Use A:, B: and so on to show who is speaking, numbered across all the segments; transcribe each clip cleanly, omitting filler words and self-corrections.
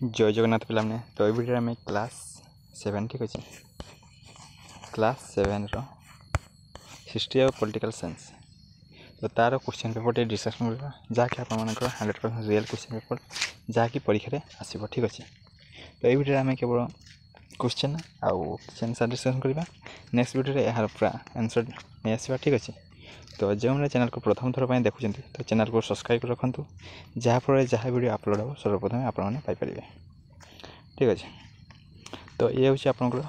A: जय जगन्नाथ पे तो ये वीडियो में क्लास 7 ठीक अच्छे क्लास 7 रो हिस्ट्री ऑफ पॉलिटिकल साइंस तो तार क्वेश्चन पेपर टे डिस्कशन करबा जहाँकि आप 100% रियल क्वेश्चन पेपर जहाँकि परीक्षा आसो ठीक अच्छे तो ये वीडियो में केवल क्वेश्चन आंसर डिस्कशन करबा नेक्स्ट वीडियो यार पूरा आंसर नहीं आसवा ठीक अच्छे तो जो मैंने चैनल को प्रथम थर पर देखुं तो चैनल को सब्सक्राइब कर रखु जहाँफल जहाँ वीडियो अपलोड हो सर्वप्रथम आपपारे ठीक अच्छे तो ये हूँ आपंकर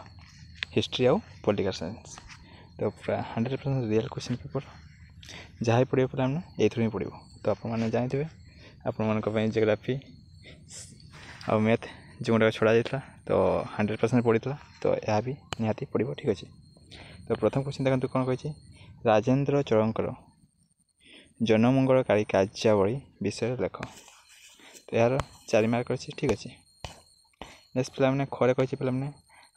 A: हिस्ट्री आउ पॉलिटिकल साइंस तो पूरा 100% रियल क्वेश्चन पेपर जहाँ पढ़ो पे ये ही पढ़ो तो आपने जानते आपण जियोग्राफी आ मैथ जो गुड़ा छड़ा जाता तो 100% पढ़ी तो यह भी निहाती पढ़ो ठीक अच्छे तो प्रथम क्वेश्चन देखते कौन कही राजेन्द्र चोरंकर जनमंगलकारी कार्यावली विषय लेख तो यार 4 मार्क अच्छे ठीक अच्छे नेक्स्ट पे खरे कही पे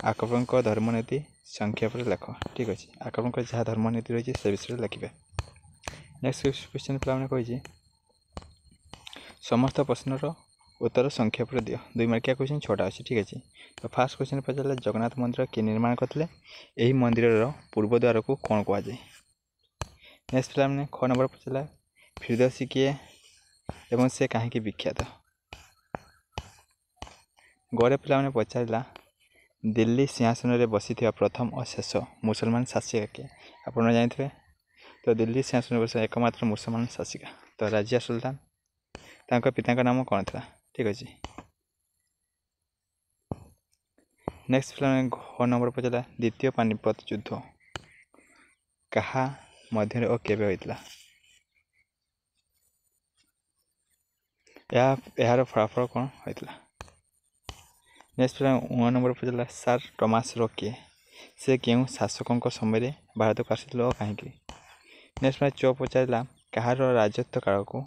A: अकबर धर्मनीति संक्षेप लेख ठीक अच्छे अकबर जहाँ धर्मनीति रही है से विषय लिखे नेक्स्ट क्वेश्चन पे कही समस्त प्रश्नर उत्तर संक्षेप दियो 2 मार्किया क्वेश्चन 6टा अच्छे ठीक अच्छे तो फास्ट क्वेश्चन पचार जगन्नाथ मंदिर किए निर्माण करते यही मंदिर पूर्व द्वार को कौन कहुए नेक्स्ट पे ख नंबर पचारा फिरदौसी किए एवं से कहीं विख्यात गड़े पे पचारा दिल्ली सिंहासन में बसी प्रथम और शेष मुसलमान शासिका किए आप जानते तो दिल्ली सिंहासन में बस एकमात्र मुसलमान शासिका तो राजिया सुल्तान तांका पिता का नाम कौन था ठीक अच्छे नेक्स्ट पे घ नंबर पचारा द्वितीय पानीपत युद्ध कहा मध्य और केबे होइतला यार फलाफल कौन होइतला नेक्स्ट पे 9 नंबर पचारा सार टॉमस रो किए से क्यों शासकों समय भारत को आसी और कहीं नेक्स्ट पे 4 पचारा कहार राजत्व काल को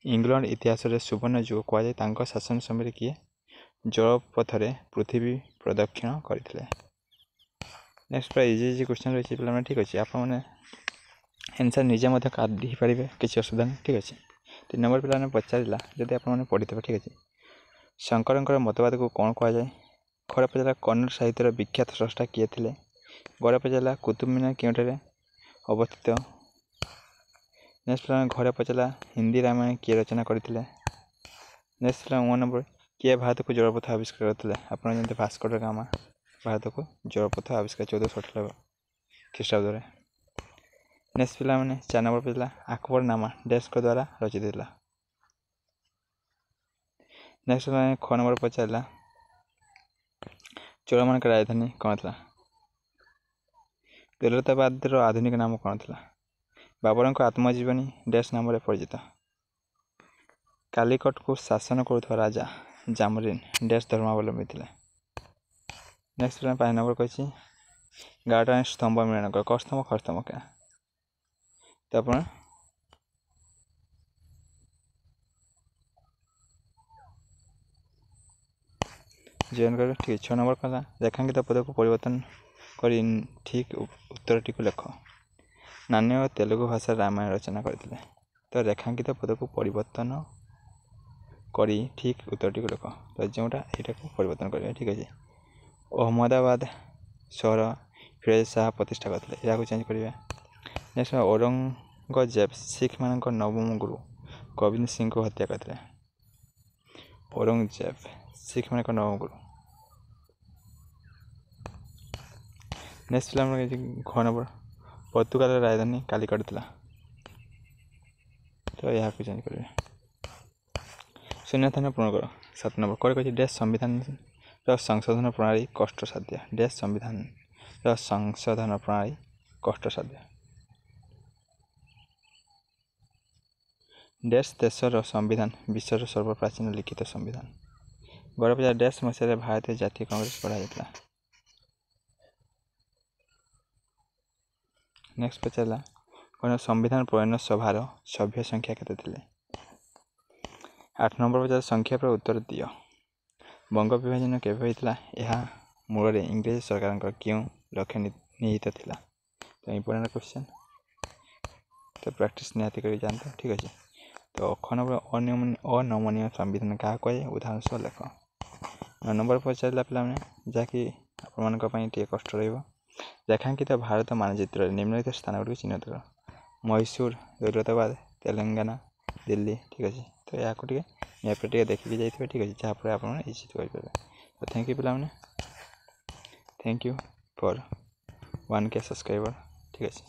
A: इंग्लैंड इतिहास रे सुवर्ण युग कहुए शासन समय किए जलपथरे पृथ्वी प्रदक्षिण करते नेक्स्ट पे इजी क्वेश्चन रही पे ठीक अच्छे आप आंसर निजे काढ़ी पारे किसी असुविधा नहीं ठीक अच्छे 3 नंबर पे पचारा जब आप पढ़ी थे ठीक अच्छे शंकर मतवाद को कौन कहुए खरे पचारा कन्नड़ साहित्यर विख्यात स्रष्टा किए थे गड़े पचारा कुतुब मीनार क्योंठे अवस्थित नेक्स्ट पे घरे पचारा हिंदी रामायण किए रचना करते नेक्स्ट पे 1 नंबर किए भारत को जलपथ आविष्कार करते आप जानते भास्कर गामा भारत को जलपथ आविष्कार 1458 ख्रीष्टाब्द नेक्स्ट पे 4 नंबर पे अकबर नामा डैश द्वारा रचित है नेक्स्ट पे ख नंबर पचारा चोर मान राजधानी कौन था दौलताबाद आधुनिक नाम कौन था बाबर आत्मजीवनी डैश नाम परिचित कालीकट को शासन करुवा राजा जामरीन डैश धर्मावलंबी थे नेक्स्ट पे 5 नंबर कही गार्डन स्तंभ मिलन कर कस्तंभ खस्तंभ क्या तो आप जॉइन कर ठीक 6 नंबर कला रेखांकित पद को परिवर्तन कर ठीक उत्तर टी लेख नान्य और तेलुगु भाषा रामायण रचना करते तो रेखांकित पद को परिवर्तन कर ठीक उत्तर टी लेख तो जोटा यहाँ को परिवर्तन करेंगे ठीक अच्छे अहमदाबाद सहर फिरोज शाह प्रतिष्ठा करते यहाँ चेंज करेंगे नेक्स्ट औरंगजेब सिख मान नवम गुरु गोविंद सिंह को हत्या करते औरंगजेब सिख मान नवम गुरु नेक्स्ट घ नंबर पर्तुगाल राजधानी कालीकट था तो यहाँ को चेंज करेंगे शून्यस्थान पूर्ण कर 7 नंबर कौन कही डैश संविधान संशोधन प्रणाली कष्टसाध्य डैश संविधान संशोधन प्रणाली कष्टसाध्य डैश देशर संविधान विश्वर सर्वप्राचीन लिखित संविधान गौरव पचार डैश मसीह भारतीय जातीय कांग्रेस गढ़ा नेक्स्ट पचारा कौन संविधान प्रणयन सभार सभ्य संख्या केते थे 8 नंबर पचार संख्या पर उत्तर दियो बंग विभाजन केवे होता यह मूल इंग्रेज सरकार क्यों लक्ष्य निहित थिला तो इंपोर्टेंट क्वेश्चन तो प्रैक्टिस निहाती कर जानते ठीक अच्छे तो 9 नंबर ଅନମନୀୟ ସମ୍ବିଧାନ କାହା କୁହାଯାଏ? ଉଦାହରଣ ସହ ଲେଖ। 9 ନମ୍ବର ପଚାରିଲା ପିଲାମାନେ, ଯାହାକି ଆପଣମାନଙ୍କ ପାଇଁ ଟିକେ କଷ୍ଟ ରହିବ। ରେଖାଙ୍କିତ ଭାରତ ମାନଚିତ୍ରରେ ନିମ୍ନଲିଖିତ ସ୍ଥାନଗୁଡ଼ିକୁ ଚିହ୍ନିତ କର। ମହୀଶୂର, ଦୌଲତାବାଦ, ତେଲେଙ୍ଗାନା, ଦିଲ୍ଲୀ। ଠିକ୍ ଅଛି। ତ ଏହାକୁ ଟିକେ ମ୍ୟାପ୍ରେ ଟିକେ ଦେଖିକି ଯାଇଥିବେ। ଠିକ୍ ଅଛି, ଯାହାଫଳରେ ଆପଣ ଇଜି କରିପାରିବେ। ତ ଥ୍ୟାଙ୍କ ୟୁ ପିଲାମାନେ, thank you for 1K subscriber. ଠିକ୍ ଅଛି।